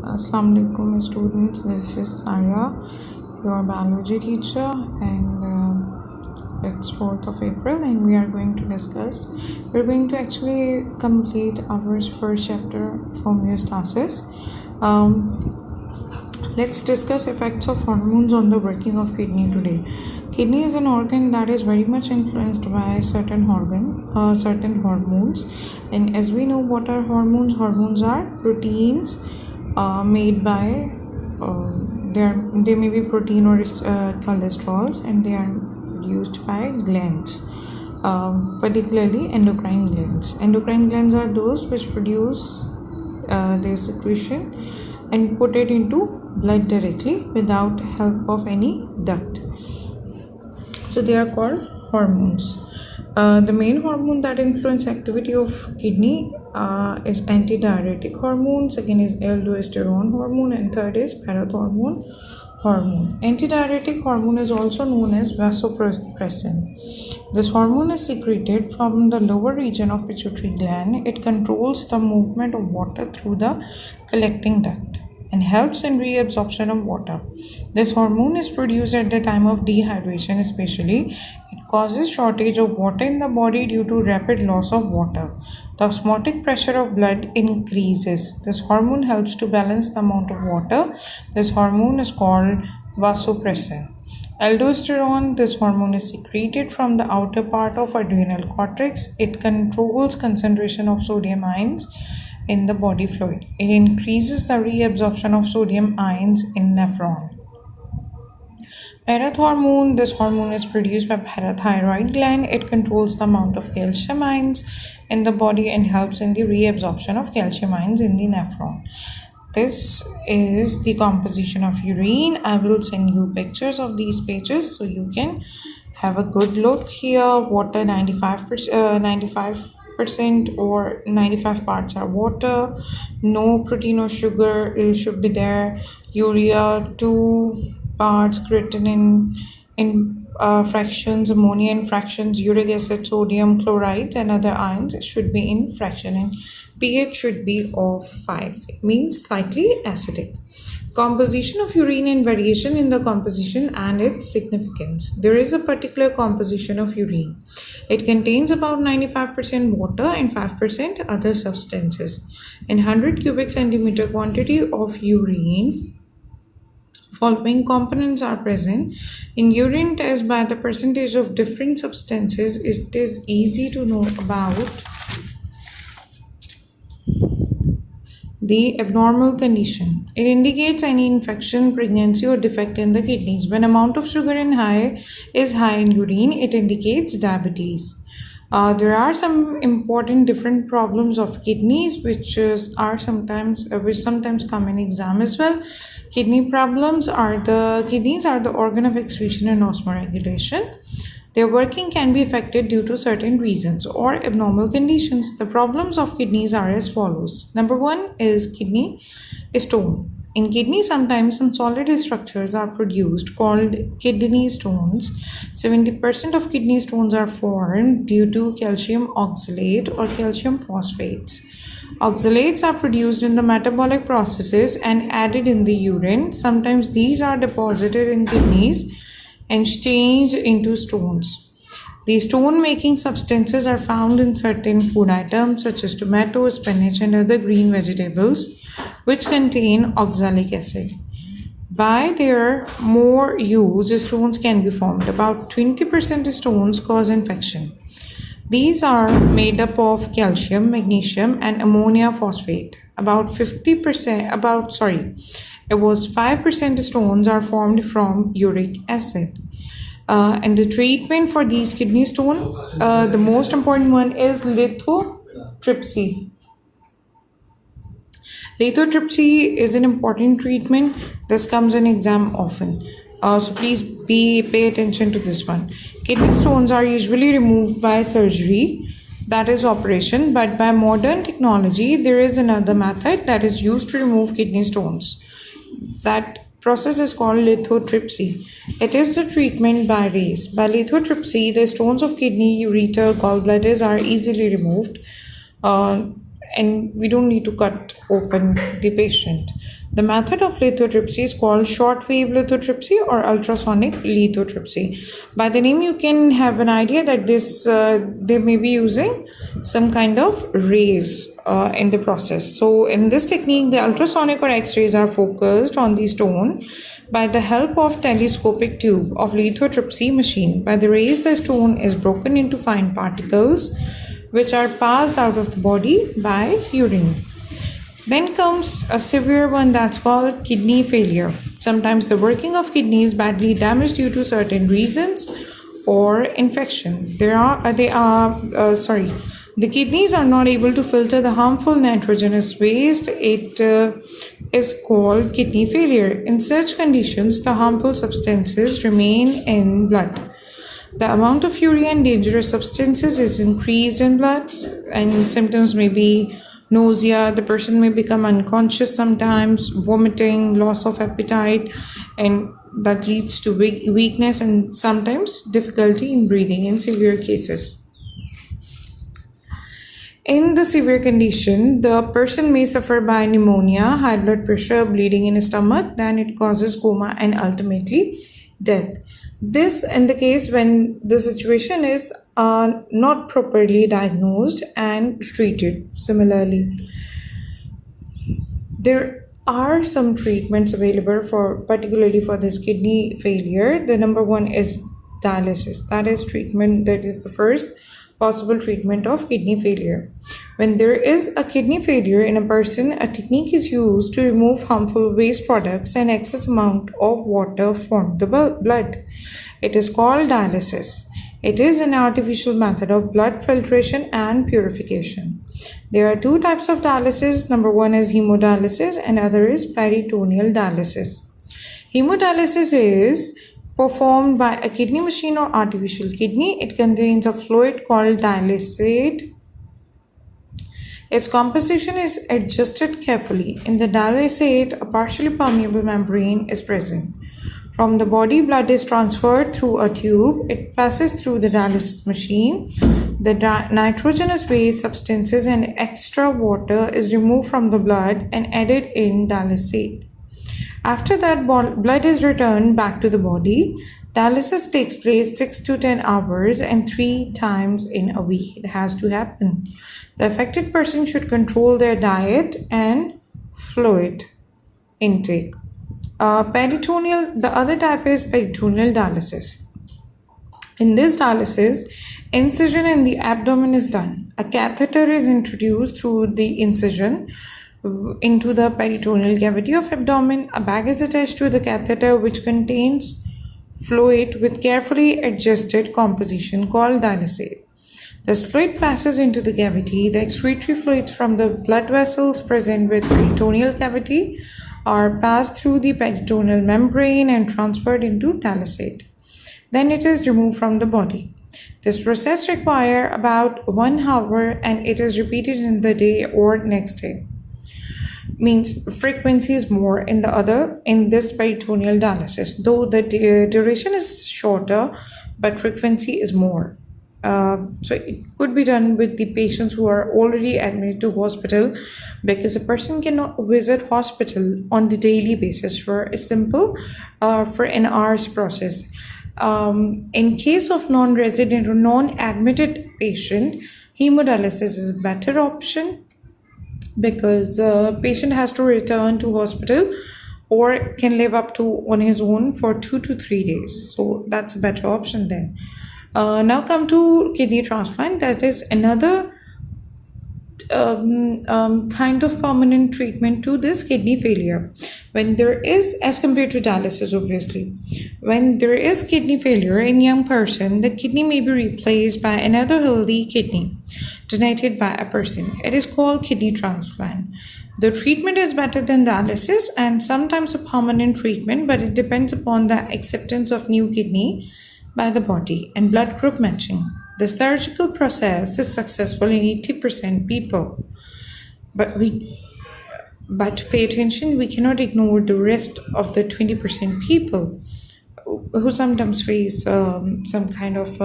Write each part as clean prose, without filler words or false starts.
Assalamu alaikum students, this is Sarah, your biology teacher, and it's 4th of April and we are going to actually complete our first chapter, homeostasis. Let's discuss effects of hormones on the working of kidney today. Kidney is an organ that is very much influenced by certain hormones, and as we know, what are hormones? Hormones are proteins made by they may be protein or cholesterols, and they are produced by glands, particularly endocrine glands. Endocrine glands are those which produce their secretion and put it into blood directly without help of any duct. So they are called hormones. The main hormone that influence activity of kidney is antidiuretic hormone, second is aldosterone hormone, and third is parathormone hormone. Antidiuretic hormone is also known as vasopressin. This hormone is secreted from the lower region of pituitary gland. It controls the movement of water through the collecting duct and helps in reabsorption of water. This hormone is produced at the time of dehydration especially. It causes shortage of water in the body due to rapid loss of water. The osmotic pressure of blood increases. This hormone helps to balance the amount of water. This hormone is called vasopressin. Aldosterone, this hormone is secreted from the outer part of adrenal cortex. It controls concentration of sodium ions in the body fluid. It increases the reabsorption of sodium ions in nephron. Parathormone, this hormone is produced by parathyroid gland. It controls the amount of calcium ions in the body and helps in the reabsorption of calcium ions in the nephron. This is the composition of urine. I will send you pictures of these pages so you can have a good look here. Water 95% or 95 parts are water. No protein or sugar should be there. Urea 2 parts, creatinine in fractions, ammonia in fractions, uric acid, sodium chloride and other ions should be in fraction, and pH should be of 5. It means slightly acidic. Composition of urine and variation in the composition and its significance. There is a particular composition of urine. It contains about 95% water and 5% other substances. In 100 cubic centimeter quantity of urine, following components are present. In urine test by the percentage of different substances, it is easy to know about the abnormal condition. It indicates any infection, pregnancy or defect in the kidneys. When amount of sugar is high in urine, it indicates diabetes. There are some important different problems of kidneys which sometimes come in exam as well. Kidneys are the organ of excretion and osmoregulation. Their working can be affected due to certain reasons or abnormal conditions. The problems of kidneys are as follows. Number 1 is kidney stone. In kidney, sometimes some solid structures are produced called kidney stones. 70% of kidney stones are formed due to calcium oxalate or calcium phosphates. Oxalates are produced in the metabolic processes and added in the urine. Sometimes these are deposited in kidneys and changed into stones. These stone-making substances are found in certain food items such as tomato, spinach, and other green vegetables which contain oxalic acid. By their more use, stones can be formed. About 20% stones cause infection. These are made up of calcium, magnesium, and ammonia phosphate. About 5% stones are formed from uric acid. And the treatment for these kidney stones, the most important one is lithotripsy. Lithotripsy is an important treatment. This comes in exam often. So please pay attention to this one. Kidney stones are usually removed by surgery, that is operation, but by modern technology, there is another method that is used to remove kidney stones. That process is called lithotripsy. It is the treatment by rays. By lithotripsy, the stones of kidney, ureter, gallbladders are easily removed. And we don't need to cut open the patient. The method of lithotripsy is called shortwave lithotripsy or ultrasonic lithotripsy. By the name, you can have an idea that they may be using some kind of rays in the process. So, in this technique, the ultrasonic or X-rays are focused on the stone by the help of telescopic tube of lithotripsy machine. By the rays, the stone is broken into fine particles which are passed out of the body by urine. Then comes a severe one that's called kidney failure. Sometimes the working of kidney is badly damaged due to certain reasons or infection. The kidneys are not able to filter the harmful nitrogenous waste. It is called kidney failure. In such conditions, the harmful substances remain in blood. The amount of urea and dangerous substances is increased in blood, and symptoms may be nausea. The person may become unconscious sometimes, vomiting, loss of appetite, and that leads to weakness and sometimes difficulty in breathing in severe cases. In the severe condition, the person may suffer by pneumonia, high blood pressure, bleeding in the stomach, then it causes coma and ultimately death. This in the case when the situation is not properly diagnosed and treated. Similarly, there are some treatments available particularly for this kidney failure. The number one is dialysis. That is the first possible treatment of kidney failure. When there is a kidney failure in a person, a technique is used to remove harmful waste products and excess amount of water from the blood. It is called dialysis. It is an artificial method of blood filtration and purification. There are two types of dialysis. Number one is hemodialysis and other is peritoneal dialysis. Hemodialysis is performed by a kidney machine or artificial kidney. It contains a fluid called dialysate. Its composition is adjusted carefully. In the dialysate, a partially permeable membrane is present. From the body, blood is transferred through a tube. It passes through the dialysis machine. The nitrogenous waste substances and extra water is removed from the blood and added in dialysate. After that, blood is returned back to the body. Dialysis takes place 6 to 10 hours and 3 times in a week. It has to happen. The affected person should control their diet and fluid intake. The other type is peritoneal dialysis. In this dialysis, incision in the abdomen is done. A catheter is introduced through the incision into the peritoneal cavity of abdomen. A bag is attached to the catheter which contains fluid with carefully adjusted composition called dialysate. This fluid passes into the cavity. The excretory fluids from the blood vessels present with peritoneal cavity are passed through the peritoneal membrane and transferred into dialysate. Then it is removed from the body. This process requires about 1 hour and it is repeated in the day or next day. Means frequency is more in this peritoneal dialysis, though the duration is shorter, but frequency is more. So it could be done with the patients who are already admitted to hospital, because a person cannot visit hospital on the daily basis for an hour's process. In case of non-resident or non-admitted patient, hemodialysis is a better option, because patient has to return to hospital or can live up to on his own for 2 to 3 days. So that's a better option then. Now come to kidney transplant. That is another kind of permanent treatment to this kidney failure. When there is, as compared to dialysis obviously, when there is kidney failure in young person, the kidney may be replaced by another healthy kidney donated by a person. It is called kidney transplant. The treatment is better than dialysis and sometimes a permanent treatment, but it depends upon the acceptance of new kidney by the body and blood group matching. The surgical process is successful in 80% people, but pay attention, we cannot ignore the rest of the 20% people who sometimes face some kind of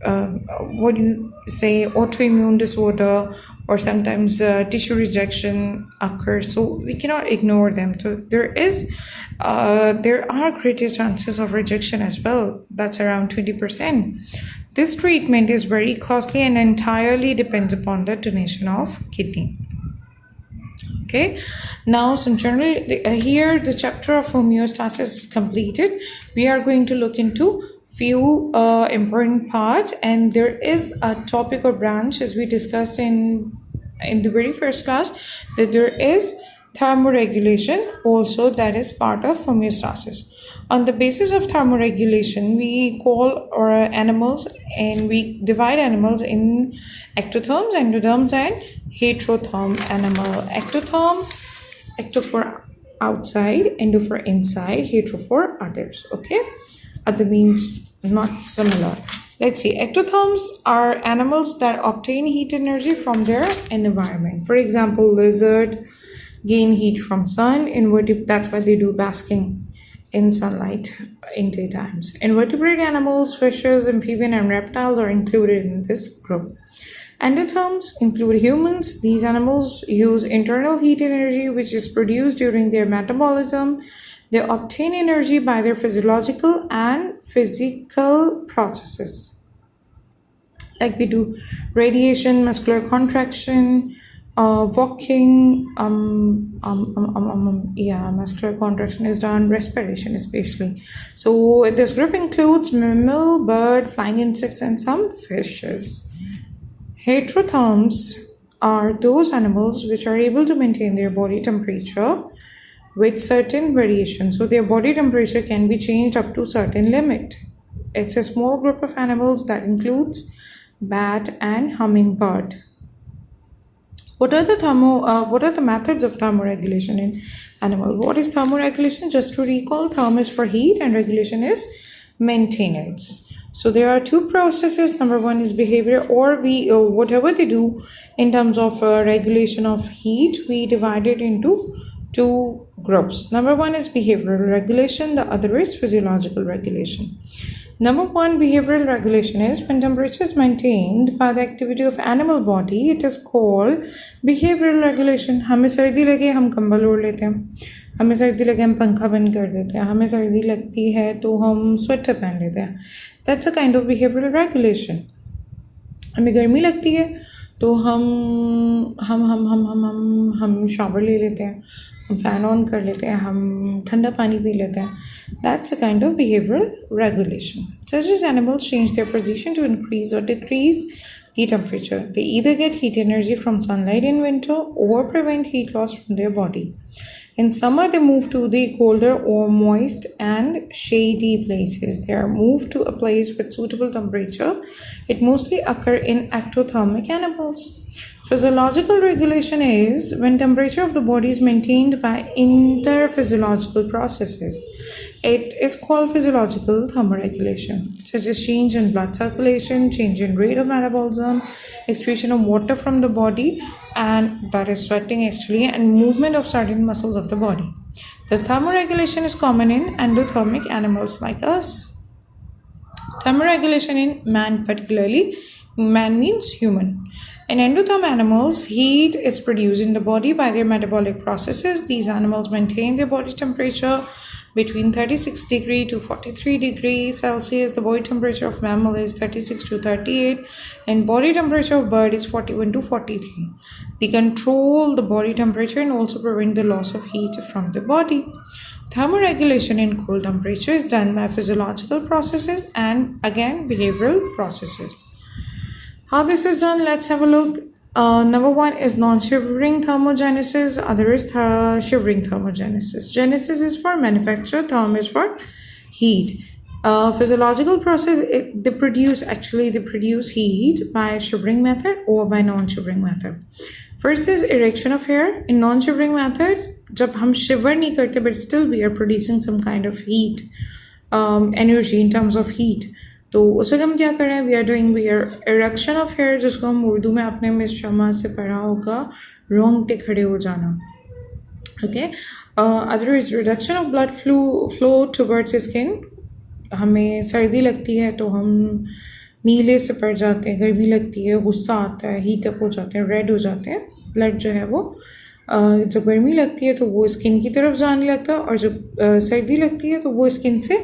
what do you say, autoimmune disorder, or sometimes tissue rejection occurs. So we cannot ignore them. So there are greater chances of rejection as well. That's around 20%. This treatment is very costly and entirely depends upon the donation of kidney. Okay, now some general here the chapter of homeostasis is completed. We are going to look into few important parts, and there is a topic or branch, as we discussed in the very first class, that there is thermoregulation also, that is part of homeostasis. On the basis of thermoregulation, we call our animals, and we divide animals in ectotherms, endotherms, and heterotherm animal. Ecto for outside, endo for inside, hetero for others. Okay, other means not similar. Let's see. Ectotherms are animals that obtain heat energy from their environment. For example, lizard gain heat from sun. That's why they do basking in sunlight in daytimes. Invertebrate animals, fishes, amphibian, and reptiles are included in this group. Endotherms include humans. These animals use internal heat energy which is produced during their metabolism. They obtain energy by their physiological and physical processes. Like we do radiation, muscular contraction, walking, muscular contraction is done, respiration especially. So this group includes mammal, bird, flying insects, and some fishes. Heterotherms are those animals which are able to maintain their body temperature with certain variation. So their body temperature can be changed up to certain limit. It's a small group of animals that includes bat and hummingbird. What are the methods of thermoregulation in animal? What is thermoregulation? Just to recall, therm is for heat and regulation is maintenance. So there are two processes. Number one is behavior, or whatever they do in terms of regulation of heat, we divide it into two groups. Number one is behavioral regulation, the other is physiological regulation. Number one, behavioral regulation is when temperature is maintained by the activity of animal body. It is called behavioral regulation. हमें सर्दी लगे हम कंबल ओढ़ लेते हैं, हमें सर्दी लगे हम पंखा बंद कर देते हैं, हमें सर्दी लगती है तो हम स्वेटर पहन लेते हैं. That's a kind of behavioral regulation. हमें गर्मी लगती है तो हम शावर ले लेते हैं, हम फैन ऑन कर लेते हैं, हम ठंडा पानी पी लेते हैं. That's a kind of behavioral regulation. Such as animals change their position to increase or decrease the temperature. They either get heat energy from sunlight in winter or prevent heat loss from their body. In summer, they move to the colder or moist and shady places. They are moved to a place with suitable temperature. It mostly occurs in ectothermic animals. Physiological regulation is when temperature of the body is maintained by interphysiological processes. It is called physiological thermoregulation, such as change in blood circulation, change in rate of metabolism, excretion of water from the body, and that is sweating actually, and movement of certain muscles of the body. Thus, thermoregulation is common in endothermic animals like us. Thermoregulation in man particularly, man means human. In endotherm animals, heat is produced in the body by their metabolic processes. These animals maintain their body temperature between 36 degrees to 43 degrees Celsius. The body temperature of mammal is 36 to 38 and body temperature of bird is 41 to 43. They control the body temperature and also prevent the loss of heat from the body. Thermoregulation in cold temperature is done by physiological processes and again behavioral processes. How this is done, let's have a look. Number one is non-shivering thermogenesis, other is shivering thermogenesis. Genesis is for manufacture, therm is for heat. Physiological process, they produce heat by shivering method or by non-shivering method. First is erection of hair. In non-shivering method, जब हम shiver नहीं करते, but still we are producing some kind of heat, energy in terms of heat. तो उस वक्त हम क्या कर रहे हैं, we are erection of hair, जिसको हम उर्दू में आपने मिस शमा से पढ़ा होगा, रोंगटे खड़े हो जाना. Okay, other is reduction of blood flow towards skin. हमें सर्दी लगती है तो हम नीले से पड़ जाते हैं, गर्मी लगती है, गुस्सा आता है, हीट अप हो जाते हैं, रेड हो जाते हैं, ब्लड जो है वो जब गर्मी लगती है तो वो स्किन की तरफ जाने लगता है, और जब सर्दी लगती है तो वो स्किन से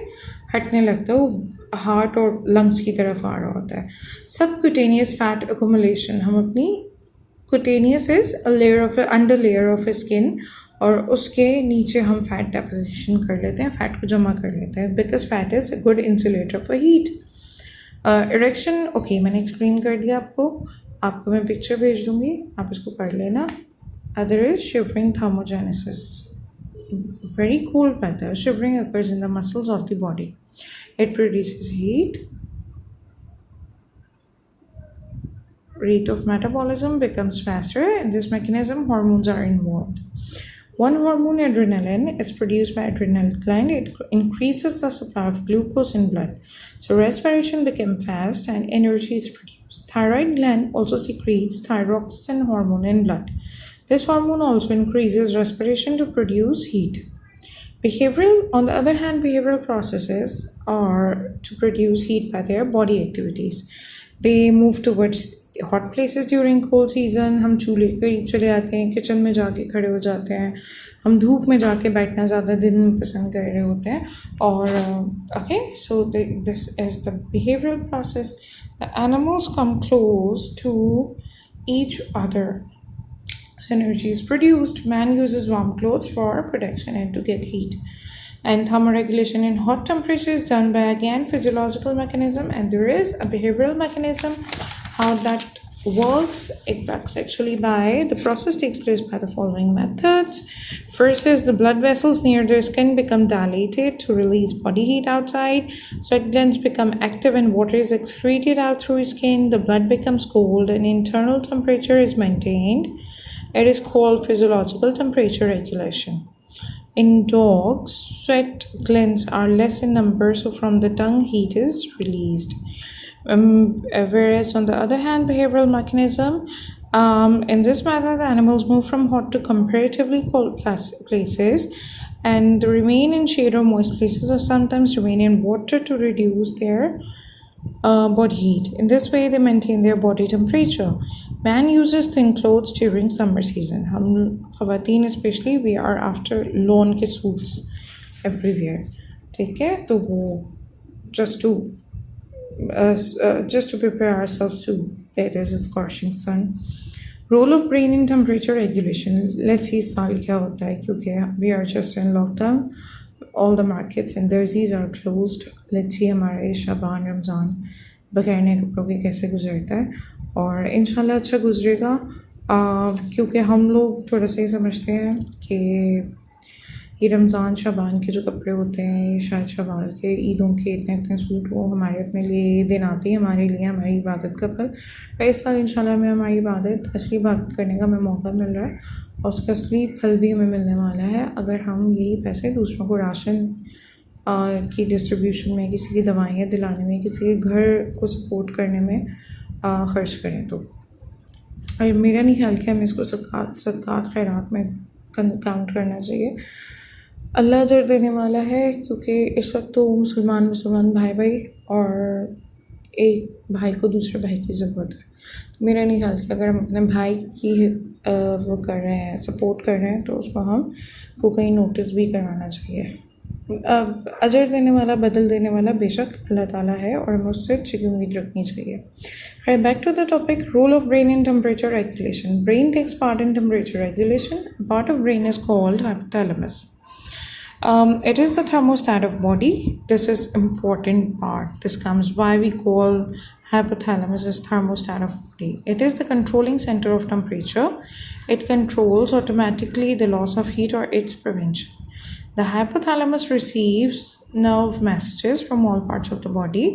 हटने लगता है, वो हार्ट और लंग्स की तरफ आ रहा होता है। सबक्यूटेनियस फैट अकोमुलेशन, हम अपनी cutaneous is a layer of under layer of skin, और उसके नीचे हम फैट डेपोजिशन कर लेते हैं, फैट को जमा कर लेते हैं, because fat is a good insulator for heat. Erection, okay, मैंने एक्सप्लेन कर दिया आपको मैं पिक्चर भेज दूंगी, आप इसको पढ़ लेना। Other is shivering thermogenesis. Very cold weather, shivering occurs in the muscles of the body. It produces heat. Rate of metabolism becomes faster. In this mechanism, hormones are involved. One hormone, adrenaline, is produced by adrenal gland. It increases the supply of glucose in blood. So respiration becomes fast and energy is produced. Thyroid gland also secretes thyroxine hormone in blood. This hormone also increases respiration to produce heat. On the other hand, behavioral processes are to produce heat by their body activities. They move towards hot places during cold season. हम चूल्हे के करीब चले आते हैं, kitchen में जाके खड़े हो जाते हैं, हम धूप में जाके बैठना ज़्यादा दिन में पसंद कर रहे होते हैं, और okay, so this is the behavioral process. The animals come close to each other. So energy is produced. Man uses warm clothes for protection and to get heat. And thermoregulation in hot temperature is done by, again, physiological mechanism, and there is a behavioral mechanism. How that works? It works actually by, the process takes place by the following methods. First is the blood vessels near the skin become dilated to release body heat outside. Sweat glands become active and water is excreted out through skin. The blood becomes cold and internal temperature is maintained. It is called physiological temperature regulation. In dogs, sweat glands are less in number, so from the tongue heat is released. Whereas on the other hand, behavioral mechanism, in this method, the animals move from hot to comparatively cold places and remain in shade or moist places, or sometimes remain in water to reduce their body heat. In this way, they maintain their body temperature. Man uses thin clothes during summer season. हम ख़वातीन especially, we are after lawn के suits everywhere. ठीक है, तो वो just to prepare ourselves to better the scorching sun. Role of brain in temperature regulation. Let's see इस साल क्या होता है, क्योंकि we are just in lockdown. All the markets and derzies are closed. Let's see हमारे शाबान रमज़ान बगैर नए कपड़ों के कैसे गुजरता है, और इंशाल्लाह अच्छा गुजरेगा, क्योंकि हम लोग थोड़ा सा ही समझते हैं कि ये रमज़ान शाबान के जो कपड़े होते हैं, ये शायद शवाल के, ईदों के इतने इतने सूट, वो हमारे अपने लिए दिन आते हैं, हमारे लिए हमारी इबादत का फल। और इस साल इंशाल्लाह में हमारी इबादत, असली इबादत करने का हमें मौका मिल रहा है, और उसका असली फल भी हमें मिलने वाला है अगर हम यही पैसे दूसरों को राशन की डिस्ट्रीब्यूशन में, किसी की दवाइयाँ दिलाने में, किसी के घर को सपोर्ट करने में ख़र्च करें। तो और मेरा नहीं ख्याल कि हमें इसको सदक़ात खैरात में काउंट करना चाहिए। अल्लाह अजर देने वाला है, क्योंकि इस वक्त तो मुसलमान भाई और एक भाई को दूसरे भाई की ज़रूरत है। तो मेरा नहीं ख्याल कि अगर हम अपने भाई की वो कर रहे हैं, सपोर्ट कर रहे हैं, तो उसको हम को कहीं नोटिस भी करवाना चाहिए। अजर देने वाला, बदल देने वाला बेशक अल्लाह ताला है, और हमें उससे अच्छी की उम्मीद रखनी चाहिए। Back to the topic, role of brain in temperature regulation. Brain takes part in temperature regulation. A part of brain is called hypothalamus. It is the thermostat of body. This is important part. This comes why we call hypothalamus as thermostat of body. It is the controlling center of temperature. It controls automatically the loss of heat or its prevention. The hypothalamus receives nerve messages from all parts of the body.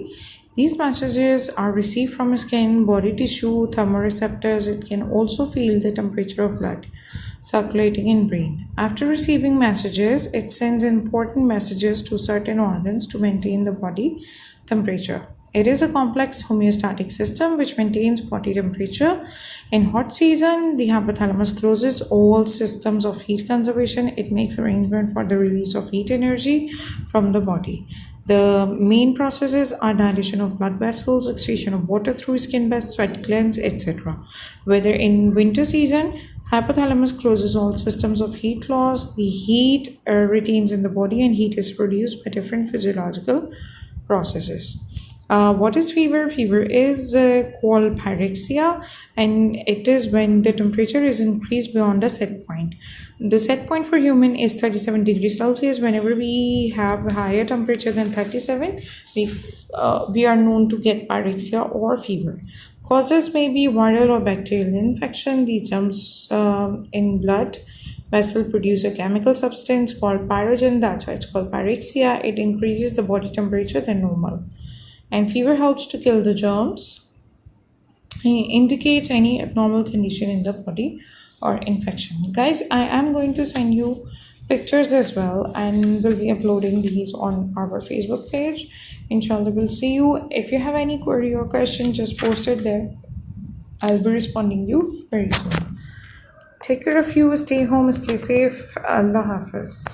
These messages are received from skin, body tissue, thermoreceptors. It can also feel the temperature of blood circulating in brain. After receiving messages, it sends important messages to certain organs to maintain the body temperature. It is a complex homeostatic system which maintains body temperature. In hot season, the hypothalamus closes all systems of heat conservation. It makes arrangement for the release of heat energy from the body. The main processes are dilation of blood vessels, excretion of water through skin, sweat glands, etc. Whether in winter season, hypothalamus closes all systems of heat loss. The heat retains in the body, and heat is produced by different physiological processes. What is fever? Fever is called pyrexia, and it is when the temperature is increased beyond a set point. The set point for human is 37 degrees Celsius. Whenever we have a higher temperature than 37, we are known to get pyrexia or fever. Causes may be viral or bacterial infection. These germs in blood vessel produce a chemical substance called pyrogen. That's why it's called pyrexia. It increases the body temperature than normal. And fever helps to kill the germs. It indicates any abnormal condition in the body or infection. Guys, I am going to send you pictures as well, and we'll be uploading these on our Facebook page. Inshallah, we'll see you. If you have any query or question, just post it there. I'll be responding you very soon. Take care of you, stay home, stay safe. Allah Hafiz.